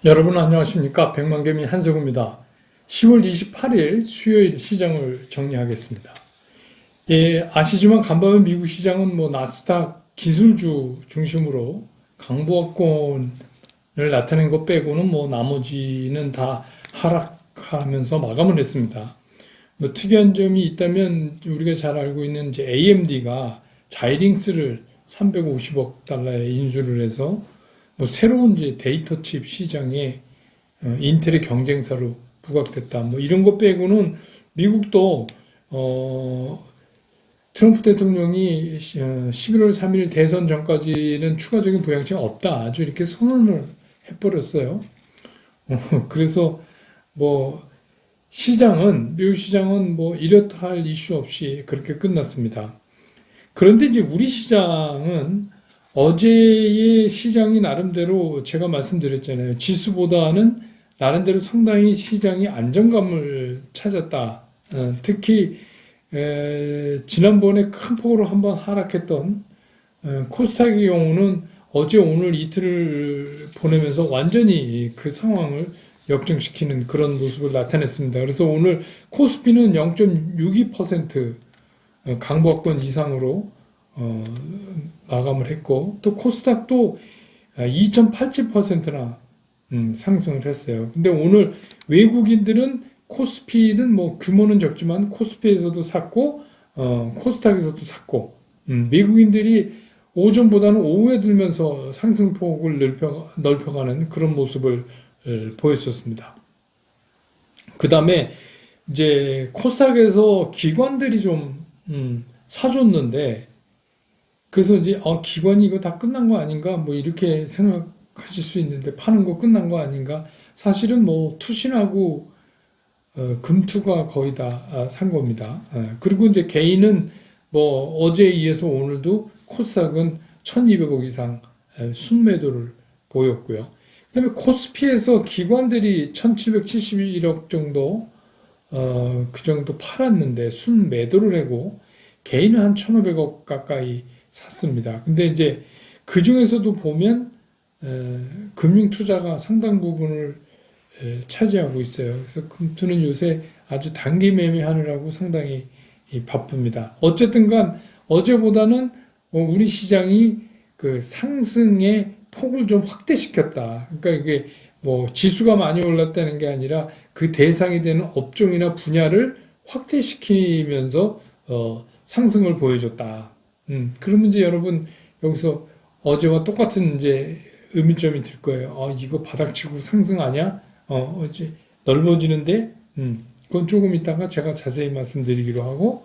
여러분 안녕하십니까? 백만개미 한석우입니다. 10월 28일 수요일 시장을 정리하겠습니다. 예, 아시지만 간밤에 미국 시장은 나스닥 기술주 중심으로 강보합권을 나타낸 것 빼고는 나머지는 다 하락하면서 마감을 했습니다. 특이한 점이 있다면 우리가 잘 알고 있는 이제 AMD가 자이링스를 350억 달러에 인수를 해서 새로운 이제 데이터 칩 시장에 인텔의 경쟁사로 부각됐다. 이런 것 빼고는 미국도 트럼프 대통령이 11월 3일 대선 전까지는 추가적인 부양책이 없다. 아주 이렇게 선언을 해버렸어요. 그래서 미국 시장은 이렇다 할 이슈 없이 그렇게 끝났습니다. 그런데 이제 우리 시장은 어제의 시장이 나름대로 제가 말씀드렸잖아요. 지수보다는 나름대로 상당히 시장이 안정감을 찾았다. 특히 지난번에 큰 폭으로 한번 하락했던 코스닥의 경우는 어제 오늘 이틀을 보내면서 완전히 그 상황을 역전시키는 그런 모습을 나타냈습니다. 그래서 오늘 코스피는 0.62% 강보합권 이상으로 마감을 했고, 또 코스닥도 2.87%나 상승을 했어요. 근데 오늘 외국인들은 코스피는 규모는 적지만 코스피에서도 샀고, 코스닥에서도 샀고, 미국인들이 오전보다는 오후에 들면서 상승폭을 넓혀가는 그런 모습을 보였었습니다. 그 다음에 이제 코스닥에서 기관들이 좀 사줬는데, 그래서 이제 기관이 이거 다 끝난 거 아닌가 이렇게 생각하실 수 있는데, 파는 거 끝난 거 아닌가. 사실은 투신하고 금투가 거의 다 산 겁니다. 그리고 이제 개인은 어제에 이어서 오늘도 코스닥은 1200억 이상 순매도를 보였고요. 그다음에 코스피에서 기관들이 1771억 정도 그 정도 팔았는데 순매도를 하고, 개인은 한 1500억 가까이 샀습니다. 근데 이제 그 중에서도 보면 금융 투자가 상당 부분을 차지하고 있어요. 그래서 금투는 요새 아주 단기 매매하느라고 상당히 바쁩니다. 어쨌든 간 어제보다는 우리 시장이 그 상승의 폭을 좀 확대시켰다. 그러니까 이게 지수가 많이 올랐다는 게 아니라 그 대상이 되는 업종이나 분야를 확대시키면서 상승을 보여줬다. 그러면 이제 여러분 여기서 어제와 똑같은 이제 의미점이 들 거예요. 이거 바닥치고 상승 아니야? 어제 넓어지는데? 그건 조금 이따가 제가 자세히 말씀드리기로 하고,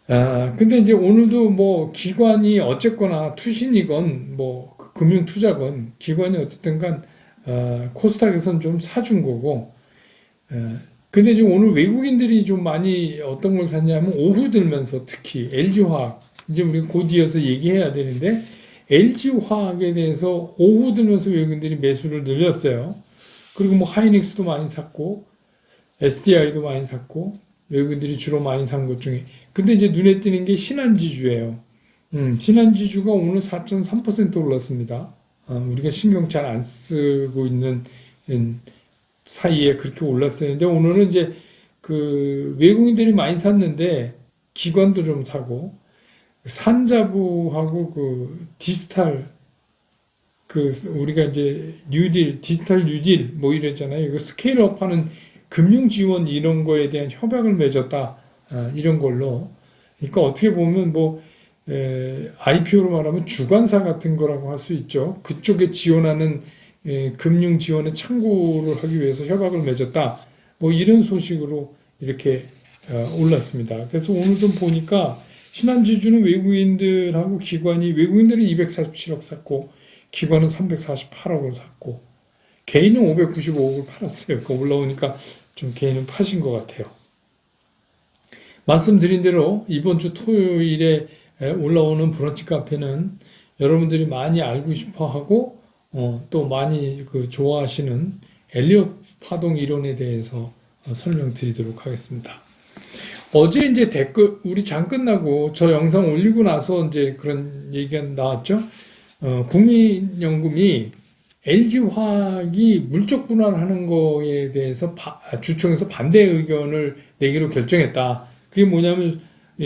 근데 이제 오늘도 기관이 어쨌거나 투신이건 금융 투자건 기관이 어쨌든 간 코스닥에선 좀 사준 거고, 근데 이제 오늘 외국인들이 좀 많이 어떤 걸 샀냐면 오후 들면서 특히 LG화학, 이제 우리 곧 이어서 얘기해야 되는데, LG화학에 대해서 오후 들면서 외국인들이 매수를 늘렸어요. 그리고 하이닉스도 많이 샀고, SDI도 많이 샀고, 외국인들이 주로 많이 산 것 중에. 근데 이제 눈에 띄는 게 신한지주예요. 신한지주가 오늘 4.3% 올랐습니다. 우리가 신경 잘 안 쓰고 있는 사이에 그렇게 올랐어요. 근데 오늘은 이제 그 외국인들이 많이 샀는데 기관도 좀 사고, 산자부하고 그 디지털, 우리가 이제 뉴딜, 디지털 뉴딜 이랬잖아요. 이거 스케일업 하는 금융 지원 이런 거에 대한 협약을 맺었다. 이런 걸로. 그러니까 어떻게 보면 IPO로 말하면 주관사 같은 거라고 할 수 있죠. 그쪽에 지원하는 금융 지원에 참고를 하기 위해서 협약을 맺었다. 이런 소식으로 이렇게 올랐습니다. 그래서 오늘 좀 보니까 신한지주는 외국인들하고 기관이, 외국인들은 247억 샀고 기관은 348억을 샀고 개인은 595억을 팔았어요. 올라오니까 좀 개인은 파신 것 같아요. 말씀드린 대로 이번 주 토요일에 올라오는 브런치 카페는 여러분들이 많이 알고 싶어 하고 또 많이 좋아하시는 엘리엇 파동 이론에 대해서 설명드리도록 하겠습니다. 어제 이제 댓글, 우리 장 끝나고 저 영상 올리고 나서 이제 그런 얘기가 나왔죠. 국민연금이 LG화학이 물적 분할하는 거에 대해서 주총에서 반대 의견을 내기로 결정했다. 그게 뭐냐면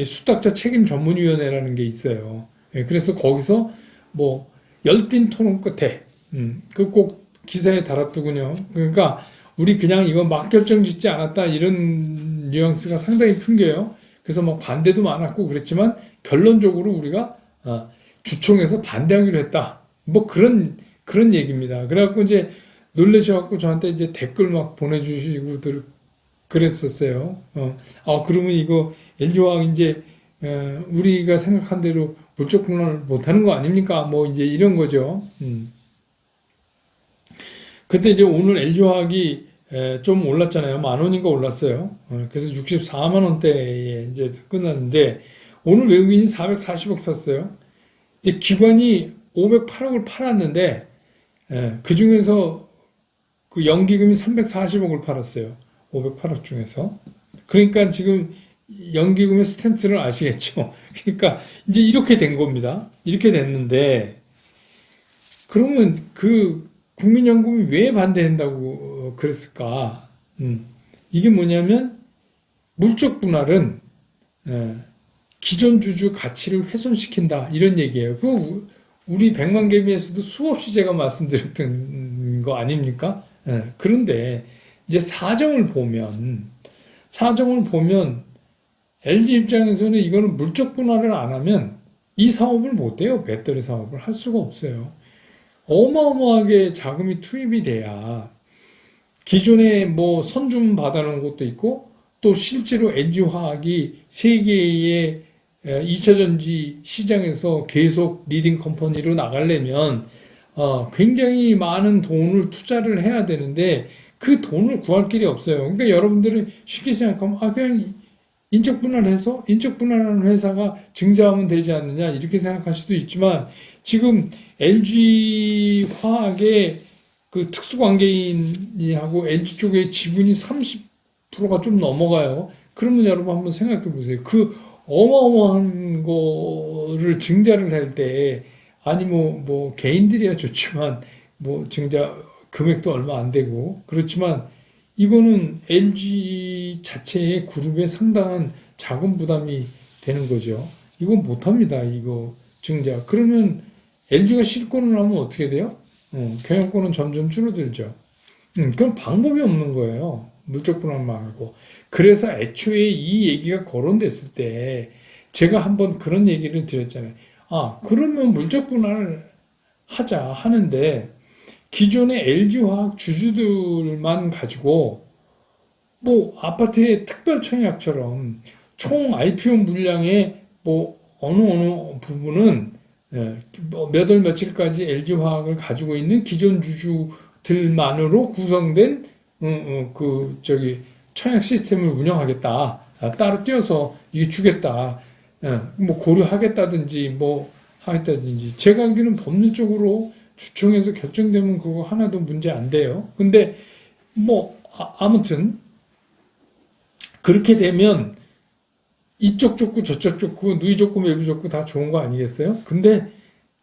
수탁자 책임 전문위원회라는 게 있어요. 그래서 거기서 뭐 열띤 토론 끝에 그 꼭 기사에 달았더군요. 그러니까 우리 그냥 이거 막 결정 짓지 않았다 이런 뉘앙스가 상당히 풍겨요. 그래서 뭐 반대도 많았고 그랬지만 결론적으로 우리가 주총에서 반대하기로 했다. 뭐 그런 얘기입니다. 그래갖고 이제 놀라셔갖고 저한테 이제 댓글 막 보내주시고들 그랬었어요. 그러면 이거 LG화학 이제 우리가 생각한 대로 물적 분할을 못하는 거 아닙니까? 뭐 이제 이런 거죠. 근데 이제 오늘 LG화학이 좀 올랐잖아요. 10,000원인가 올랐어요. 그래서 64만 원대에 이제 끝났는데 오늘 외국인이 440억 샀어요. 이제 기관이 508억을 팔았는데 그 중에서 그 연기금이 340억을 팔았어요. 508억 중에서. 그러니까 지금 연기금의 스탠스를 아시겠죠? 그러니까 이제 이렇게 된 겁니다. 이렇게 됐는데 그러면 그 국민연금이 왜 반대한다고 그랬을까? 이게 뭐냐면 물적 분할은 기존 주주 가치를 훼손시킨다 이런 얘기예요. 그 우리 백만개미에서도 수없이 제가 말씀드렸던 거 아닙니까? 그런데 이제 사정을 보면 LG 입장에서는 이거는 물적 분할을 안 하면 이 사업을 못 해요. 배터리 사업을 할 수가 없어요. 어마어마하게 자금이 투입이 돼야 기존에 뭐 선주문 받아놓은 것도 있고 또 실제로 LG화학이 세계의 2차전지 시장에서 계속 리딩 컴퍼니로 나가려면 굉장히 많은 돈을 투자를 해야 되는데 그 돈을 구할 길이 없어요. 그러니까 여러분들은 쉽게 생각하면 그냥 인적 분할해서 인적 분할하는 회사가 증자하면 되지 않느냐 이렇게 생각할 수도 있지만 지금 LG화학의 그 특수관계인하고 LG 쪽의 지분이 30%가 좀 넘어가요. 그러면 여러분 한번 생각해 보세요. 그 어마어마한 거를 증자를 할 때, 아니, 뭐, 개인들이야 좋지만, 뭐, 증자 금액도 얼마 안 되고, 그렇지만, 이거는 LG 자체의 그룹에 상당한 자금 부담이 되는 거죠. 이건 못합니다, 이거 증자. 그러면 LG가 실권을 하면 어떻게 돼요? 경영권은 점점 줄어들죠. 그럼 방법이 없는 거예요. 물적 분할 말고. 그래서 애초에 이 얘기가 거론됐을 때 제가 한번 그런 얘기를 드렸잖아요. 그러면 물적 분할 하자 하는데 기존의 LG화학 주주들만 가지고 뭐 아파트의 특별 청약처럼 총 IPO 물량의 뭐 어느 부분은 몇 월 며칠까지 LG화학을 가지고 있는 기존 주주들만으로 구성된 청약 시스템을 운영하겠다. 따로 띄어서 이게 주겠다. 뭐 고려하겠다든지 뭐 하겠다든지 제가 알기로는 법률적으로 주총에서 결정되면 그거 하나도 문제 안 돼요. 근데 뭐 아무튼 그렇게 되면 이쪽 좋고 저쪽 좋고 누이 좋고 매부 좋고 다 좋은 거 아니겠어요? 근데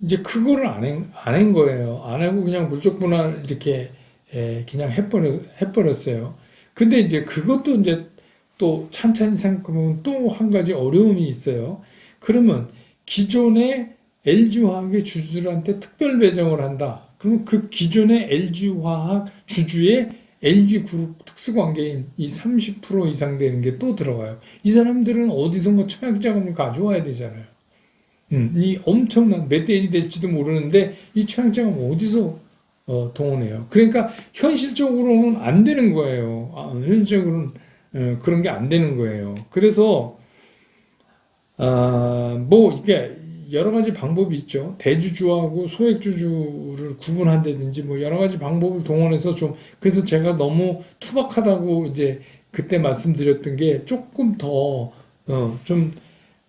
이제 그거를 안 한 거예요. 안 하고 그냥 물적 분할 이렇게 그냥 해버렸어요. 근데 이제 그것도 이제 또 찬찬히 생각해보면 또 한 가지 어려움이 있어요. 그러면 기존의 LG화학의 주주들한테 특별 배정을 한다. 그러면 그 기존의 LG화학 주주의 LG그룹 특수관계인 이 30% 이상 되는 게 또 들어가요. 이 사람들은 어디선가 청약자금을 가져와야 되잖아요. 이 엄청난 몇 대 1이 될지도 모르는데 이 청약자금 어디서 동원해요. 그러니까 현실적으로는 안 되는 거예요. 현실적으로는 그런 게 안 되는 거예요. 그래서 뭐 이게 여러 가지 방법이 있죠. 대주주하고 소액주주를 구분한다든지 뭐 여러 가지 방법을 동원해서 좀 그래서 제가 너무 투박하다고 이제 그때 말씀드렸던 게 조금 더 좀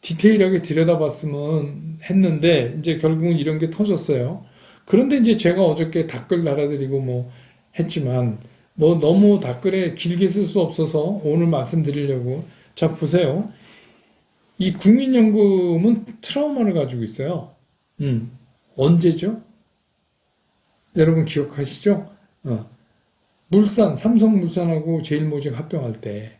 디테일하게 들여다봤으면 했는데 이제 결국은 이런 게 터졌어요. 그런데 이제 제가 어저께 댓글 달아드리고 뭐 했지만 뭐 너무 댓글에 길게 쓸 수 없어서 오늘 말씀드리려고 자 보세요. 이 국민연금은 트라우마를 가지고 있어요. 언제죠? 여러분 기억하시죠? 물산, 삼성물산하고 제일모직 합병할 때,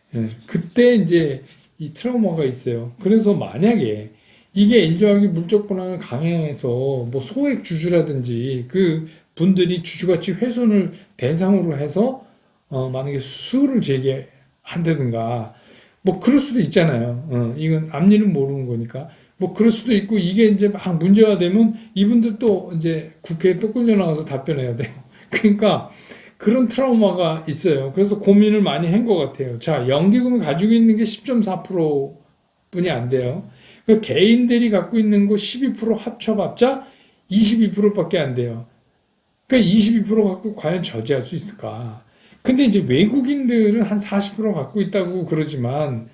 그때 이제 이 트라우마가 있어요. 그래서 만약에 이게 LG화학이 물적 분할을 강행해서 뭐 소액 주주라든지 그 분들이 주주가치 훼손을 대상으로 해서 만약에 수를 제기한다든가 뭐 그럴 수도 있잖아요. 이건 앞일은 모르는 거니까. 뭐 그럴 수도 있고 이게 이제 막 문제가 되면 이분들 또 이제 국회에 또 끌려 나가서 답변해야 돼요. 그러니까 그런 트라우마가 있어요. 그래서 고민을 많이 한 것 같아요. 자, 연기금을 가지고 있는 게 10.4% 뿐이 안 돼요. 그 개인들이 갖고 있는 거 12% 합쳐봤자 22%밖에 안 돼요. 그러니까 22% 갖고 과연 저지할 수 있을까? 근데 이제 외국인들은 한 40% 갖고 있다고 그러지만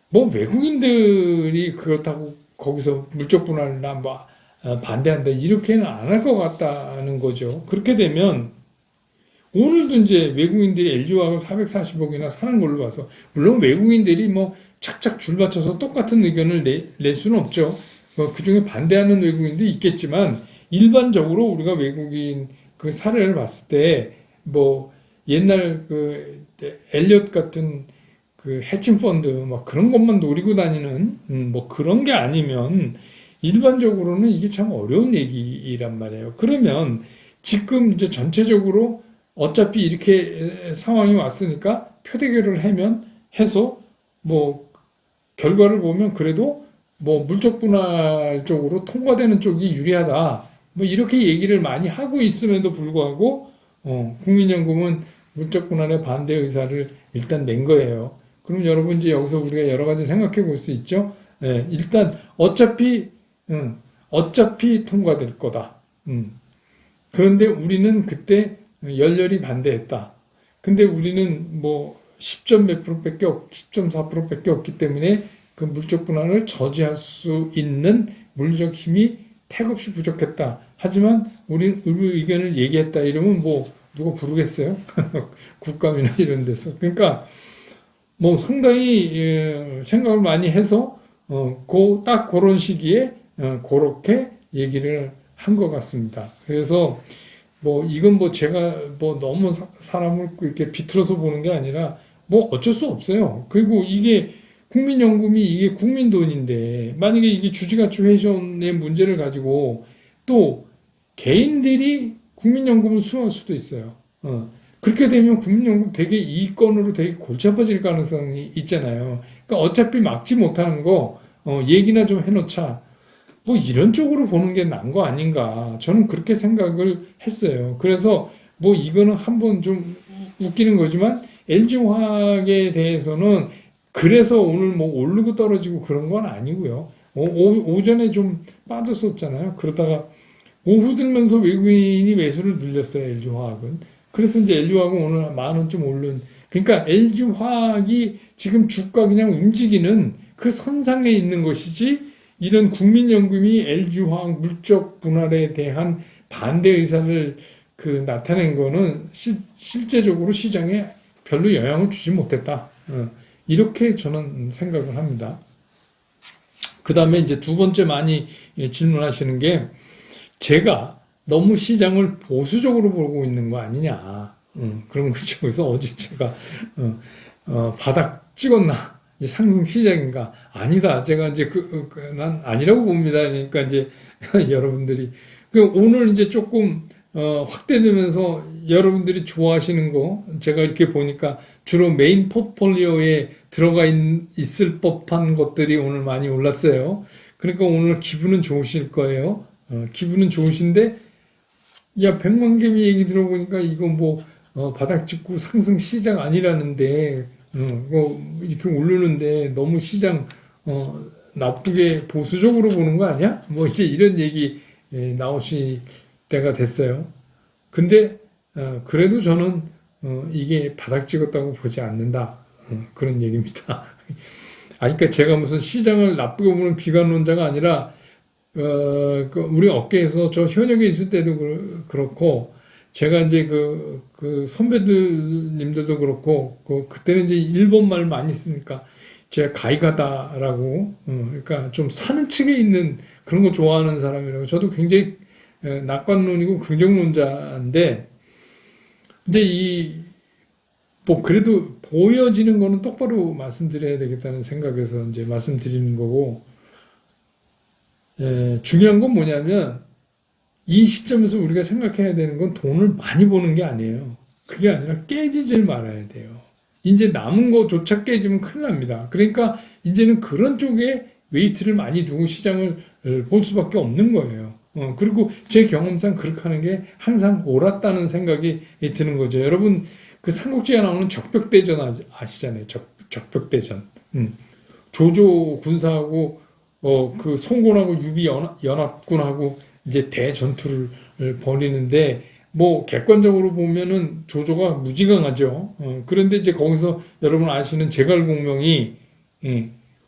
뭐 외국인들이 그렇다고 거기서 물적 분할이나 뭐 반대한다 이렇게는 안 할 것 같다는 거죠. 그렇게 되면 오늘도 이제 외국인들이 LG화학을 440억이나 사는 걸로 봐서 물론 외국인들이 뭐 착착 줄 맞춰서 똑같은 의견을 낼 수는 없죠. 뭐 그중에 반대하는 외국인도 있겠지만 일반적으로 우리가 외국인 그 사례를 봤을 때 뭐 옛날 그 엘리엇 같은 그 해칭 펀드 막 그런 것만 노리고 다니는 뭐 그런 게 아니면 일반적으로는 이게 참 어려운 얘기란 말이에요. 그러면 지금 이제 전체적으로 어차피 이렇게 상황이 왔으니까 표대결을 하면 해서 뭐 결과를 보면 그래도 뭐 물적 분할 쪽으로 통과되는 쪽이 유리하다. 뭐 이렇게 얘기를 많이 하고 있음에도 불구하고 국민연금은 물적 분할에 반대 의사를 일단 낸 거예요. 그럼 여러분 이제 여기서 우리가 여러 가지 생각해 볼 수 있죠. 일단 어차피 통과될 거다. 그런데 우리는 그때 열렬히 반대했다. 근데 우리는 뭐 10점 몇 프로밖에 10.4%밖에 없기 때문에 그 물적 분할을 저지할 수 있는 물리적 힘이 택없이 부족했다. 하지만 우리 의견을 얘기했다. 이러면 뭐 누가 부르겠어요? 국감이나 이런 데서. 그러니까 뭐 상당히 생각을 많이 해서 딱 그런 시기에 그렇게 얘기를 한 것 같습니다. 그래서 뭐 이건 뭐 제가 뭐 너무 사람을 이렇게 비틀어서 보는 게 아니라 뭐 어쩔 수 없어요. 그리고 이게 국민연금이 이게 국민 돈인데 만약에 이게 주지가치 훼손의 문제를 가지고 또 개인들이 국민연금을 수령할 수도 있어요. 그렇게 되면 국민연금 되게 이권으로 되게 골치 아파질 가능성이 있잖아요. 그러니까 어차피 막지 못하는 거 얘기나 좀 해놓자. 뭐 이런 쪽으로 보는 게 나은 거 아닌가. 저는 그렇게 생각을 했어요. 그래서 뭐 이거는 한번 좀 웃기는 거지만 LG화학에 대해서는 그래서 오늘 뭐 오르고 떨어지고 그런 건 아니고요. 오전에 좀 빠졌었잖아요. 그러다가 오후 들면서 외국인이 매수를 늘렸어요. LG화학은. 그래서 이제 LG화학은 오늘 10,000원쯤 오른. 그러니까 LG화학이 지금 주가 그냥 움직이는 그 선상에 있는 것이지 이런 국민연금이 LG화학 물적 분할에 대한 반대 의사를 그 나타낸 거는 실제적으로 시장에 별로 영향을 주지 못했다. 이렇게 저는 생각을 합니다. 그 다음에 이제 두 번째 많이 질문하시는 게 제가 너무 시장을 보수적으로 보고 있는 거 아니냐. 그런 거죠. 그래서 어제 제가 바닥 찍었나? 이제 상승 시작인가? 아니다. 제가 이제 난 아니라고 봅니다. 그러니까 이제 여러분들이 오늘 이제 조금 확대되면서 여러분들이 좋아하시는 거 제가 이렇게 보니까 주로 메인 포트폴리오에 들어가 있을 법한 것들이 오늘 많이 올랐어요. 그러니까 오늘 기분은 좋으실 거예요. 기분은 좋으신데 야 100만 개미 얘기 들어보니까 이거 뭐 바닥 찍고 상승 시작 아니라는데 이렇게 오르는데 너무 시장 나쁘게 보수적으로 보는 거 아니야? 뭐 이제 이런 얘기 나오실 때가 됐어요. 근데 그래도 저는 이게 바닥 찍었다고 보지 않는다. 그런 얘기입니다. 그러니까 제가 무슨 시장을 나쁘게 보는 비관론자가 아니라 우리 업계에서 저 현역에 있을 때도 그렇고 제가 이제 그 선배들님들도 그렇고 그때는 이제 일본 말 많이 쓰니까 제가 가이가다라고 그러니까 좀 사는 측에 있는 그런 거 좋아하는 사람이라고 저도 굉장히 낙관론이고 긍정론자인데 이제 뭐 그래도 보여지는 거는 똑바로 말씀드려야 되겠다는 생각에서 이제 말씀드리는 거고, 중요한 건 뭐냐면 이 시점에서 우리가 생각해야 되는 건 돈을 많이 버는 게 아니에요. 그게 아니라 깨지질 말아야 돼요. 이제 남은 거조차 깨지면 큰일 납니다. 그러니까 이제는 그런 쪽에 웨이트를 많이 두고 시장을 볼 수밖에 없는 거예요. 그리고 제 경험상 그렇게 하는 게 항상 옳았다는 생각이 드는 거죠. 여러분, 그 삼국지에 나오는 적벽대전 아시잖아요. 적벽대전. 조조 군사하고 그 송곤하고 유비 연합군하고 이제 대전투를 벌이는데 뭐 객관적으로 보면은 조조가 무지강하죠. 그런데 이제 거기서 여러분 아시는 제갈공명이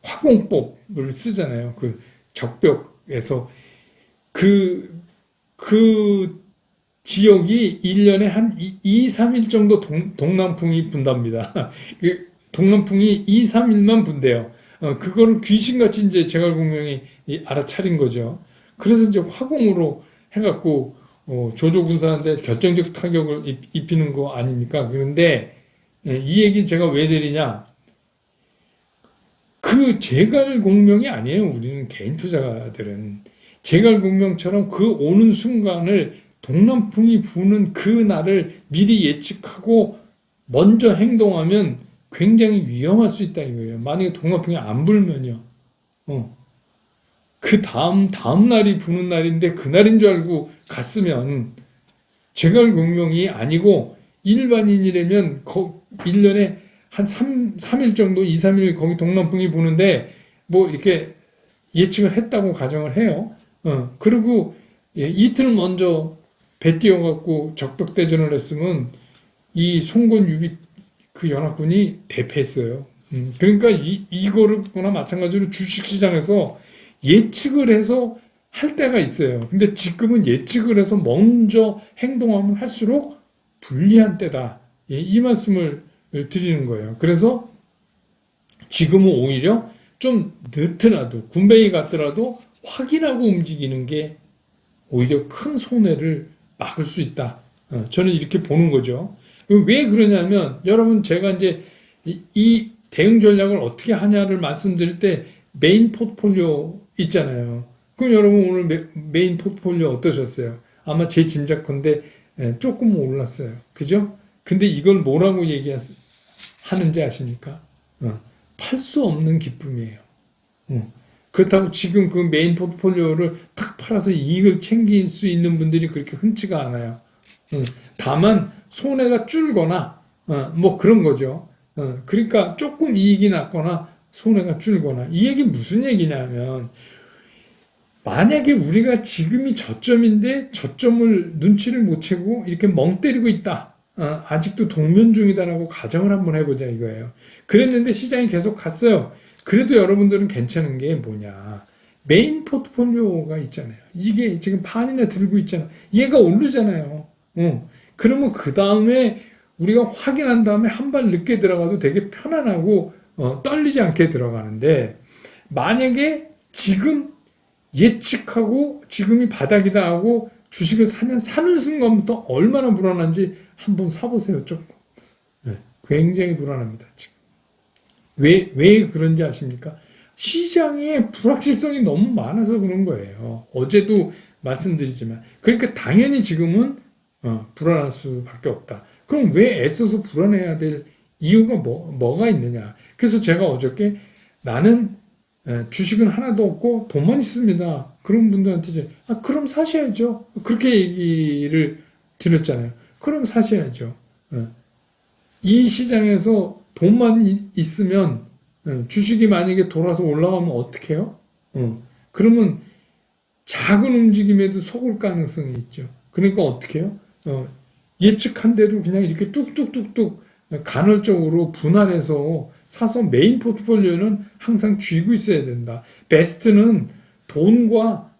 화공법을 쓰잖아요. 그 적벽에서 그 지역이 1년에 한 2, 3일 정도 동남풍이 분답니다. 동남풍이 2, 3일만 분대요. 그거를 귀신같이 이제 제갈공명이 알아차린 거죠. 그래서 이제 화공으로 해갖고, 조조 군사한테 결정적 타격을 입히는 거 아닙니까? 그런데, 이 얘기 제가 왜 드리냐? 그 제갈공명이 아니에요. 우리는 개인 투자가들은. 제갈공명처럼 그 오는 순간을 동남풍이 부는 그 날을 미리 예측하고 먼저 행동하면 굉장히 위험할 수 있다 이거예요. 만약에 동남풍이 안 불면요. 그 다음 날이 부는 날인데 그날인 줄 알고 갔으면 제갈공명이 아니고 일반인이라면 1년에 한 3일 정도, 2, 3일 거기 동남풍이 부는데 뭐 이렇게 예측을 했다고 가정을 해요. 그리고 이틀 먼저 배 띄워갖고 적벽대전을 했으면 이 송건 유비 그 연합군이 대패했어요. 그러니까 이거나 마찬가지로 주식시장에서 예측을 해서 할 때가 있어요. 근데 지금은 예측을 해서 먼저 행동하면 할수록 불리한 때다. 이 말씀을 드리는 거예요. 그래서 지금은 오히려 좀 늦더라도 군뱅이 같더라도 확인하고 움직이는 게 오히려 큰 손해를 막을 수 있다. 저는 이렇게 보는 거죠. 왜 그러냐면 여러분 제가 이제 이 대응 전략을 어떻게 하냐를 말씀드릴 때 메인 포트폴리오 있잖아요. 그럼 여러분 오늘 메인 포트폴리오 어떠셨어요? 아마 제 짐작컨대 조금 올랐어요. 그죠? 근데 이걸 뭐라고 하는지 아십니까? 팔 수 없는 기쁨이에요. 그렇다고 지금 그 메인 포트폴리오를 탁 팔아서 이익을 챙길 수 있는 분들이 그렇게 흔치가 않아요. 다만 손해가 줄거나 뭐 그런 거죠. 그러니까 조금 이익이 났거나 손해가 줄거나 이 얘기 무슨 얘기냐면 만약에 우리가 지금이 저점인데 저점을 눈치를 못 채고 이렇게 멍 때리고 있다. 아직도 동면 중이다라고 가정을 한번 해보자 이거예요. 그랬는데 시장이 계속 갔어요. 그래도 여러분들은 괜찮은 게 뭐냐. 메인 포트폴리오가 있잖아요. 이게 지금 판이나 들고 있잖아. 얘가 오르잖아요. 그러면 그 다음에 우리가 확인한 다음에 한 발 늦게 들어가도 되게 편안하고 떨리지 않게 들어가는데 만약에 지금 예측하고 지금이 바닥이다 하고 주식을 사면 사는 순간부터 얼마나 불안한지 한번 사보세요. 조금. 굉장히 불안합니다. 지금. 왜 그런지 아십니까? 시장에 불확실성이 너무 많아서 그런 거예요. 어제도 말씀드리지만. 그러니까 당연히 지금은 불안할 수밖에 없다. 그럼 왜 애써서 불안해야 될 이유가 뭐가 있느냐. 그래서 제가 어저께 나는 주식은 하나도 없고 돈만 있습니다. 그런 분들한테 이제 그럼 사셔야죠. 그렇게 얘기를 드렸잖아요. 그럼 사셔야죠. 이 시장에서 돈만 있으면 주식이 만약에 돌아서 올라가면 어떻게 해요? 그러면 작은 움직임에도 속을 가능성이 있죠. 그러니까 어떻게 해요? 예측한 대로 그냥 이렇게 뚝뚝뚝뚝 간헐적으로 분할해서 사서 메인 포트폴리오는 항상 쥐고 있어야 된다. 베스트는 돈과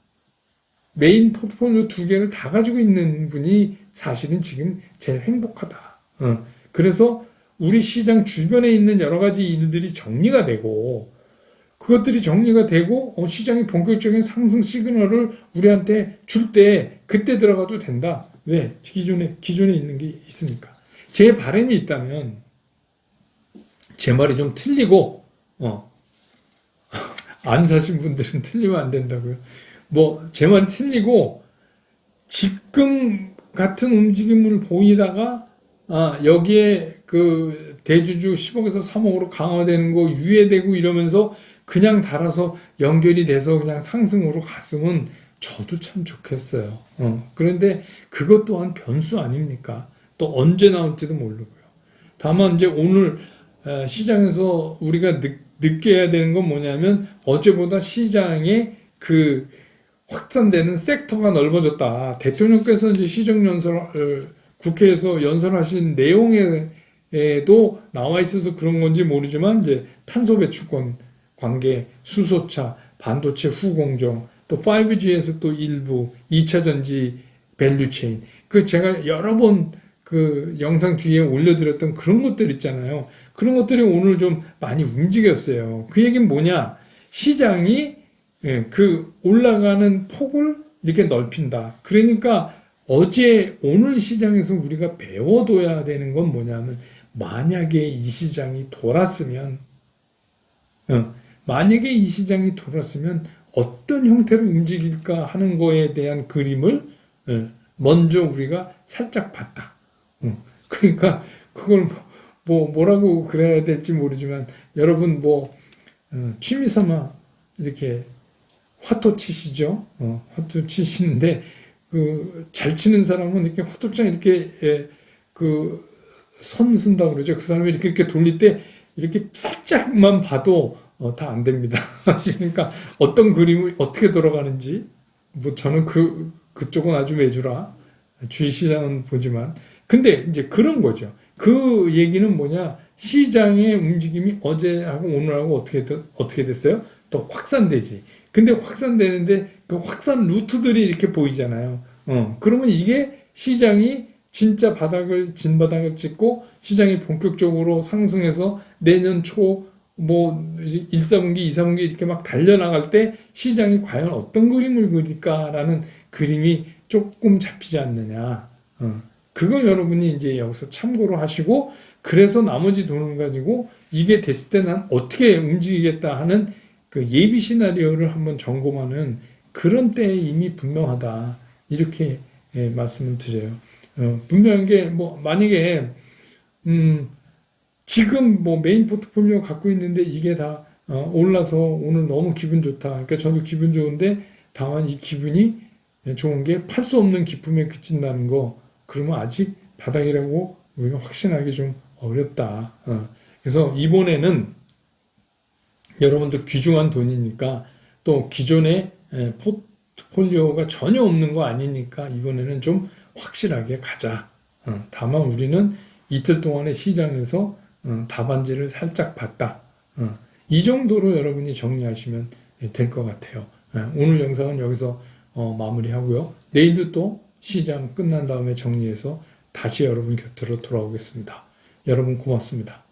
메인 포트폴리오 두 개를 다 가지고 있는 분이 사실은 지금 제일 행복하다. 그래서 우리 시장 주변에 있는 여러 가지 일들이 정리가 되고 그것들이 정리가 되고 시장이 본격적인 상승 시그널을 우리한테 줄 때 그때 들어가도 된다. 왜? 기존에 있는 게 있으니까. 제 바람이 있다면 제 말이 좀 틀리고 안 사신 분들은 틀리면 안 된다고요. 뭐 제 말이 틀리고 지금 같은 움직임을 보이다가 여기에 그 대주주 10억에서 3억으로 강화되는 거 유예되고 이러면서 그냥 달아서 연결이 돼서 그냥 상승으로 갔으면 저도 참 좋겠어요. 그런데 그것 또한 변수 아닙니까? 또 언제 나올지도 모르고요. 다만 이제 오늘 시장에서 우리가 느껴야 되는 건 뭐냐면 어제보다 시장의 그 확산되는 섹터가 넓어졌다. 대통령께서 이제 시정연설을 국회에서 연설하신 내용에도 나와 있어서 그런 건지 모르지만 이제 탄소 배출권 관계, 수소차, 반도체 후공정, 또 5G에서 또 일부 2차 전지 밸류체인. 그 제가 여러 번 그 영상 뒤에 올려드렸던 그런 것들 있잖아요. 그런 것들이 오늘 좀 많이 움직였어요. 그 얘기는 뭐냐? 시장이 그 올라가는 폭을 이렇게 넓힌다. 그러니까 오늘 시장에서 우리가 배워둬야 되는 건 뭐냐면 만약에 이 시장이 돌았으면 어떤 형태로 움직일까 하는 거에 대한 그림을 먼저 우리가 살짝 봤다. 그러니까 그걸 뭐라고 그래야 될지 모르지만 여러분 취미 삼아 이렇게 화토 치시죠? 화토 치시는데 그 잘 치는 사람은 이렇게 화토장 이렇게 그 선 쓴다고 그러죠. 그 사람이 이렇게 돌릴 때 이렇게 살짝만 봐도 다 안 됩니다. 그러니까 어떤 그림이 어떻게 돌아가는지 저는 그쪽은 아주 매주라 주식시장은 보지만 근데 이제 그런 거죠. 그 얘기는 뭐냐? 시장의 움직임이 어제하고 오늘하고 어떻게 됐어요? 또 확산되지. 근데 확산되는데 그 확산 루트들이 이렇게 보이잖아요. 그러면 이게 시장이 진짜 진바닥을 찍고 시장이 본격적으로 상승해서 내년 초 1, 4분기, 2, 4분기 이렇게 막 달려나갈 때 시장이 과연 어떤 그림을 그릴까라는 그림이 조금 잡히지 않느냐. 그걸 여러분이 이제 여기서 참고로 하시고 그래서 나머지 돈을 가지고 이게 됐을 때 난 어떻게 움직이겠다 하는 그 예비 시나리오를 한번 점검하는 그런 때에 이미 분명하다. 이렇게 말씀을 드려요. 분명한 게 만약에 지금 메인 포트폴리오 갖고 있는데 이게 다 올라서 오늘 너무 기분 좋다. 그러니까 저도 기분 좋은데 다만 이 기분이 좋은 게 팔 수 없는 기쁨에 그친다는 거 그러면 아직 바닥이라고 우리가 확신하기 좀 어렵다. 그래서 이번에는 여러분들 귀중한 돈이니까 또 기존에 포트폴리오가 전혀 없는 거 아니니까 이번에는 좀 확실하게 가자. 다만 우리는 이틀 동안의 시장에서 답안지를 살짝 봤다. 이 정도로 여러분이 정리하시면 될 것 같아요. 오늘 영상은 여기서 마무리하고요. 내일도 또 시장 끝난 다음에 정리해서 다시 여러분 곁으로 돌아오겠습니다. 여러분 고맙습니다.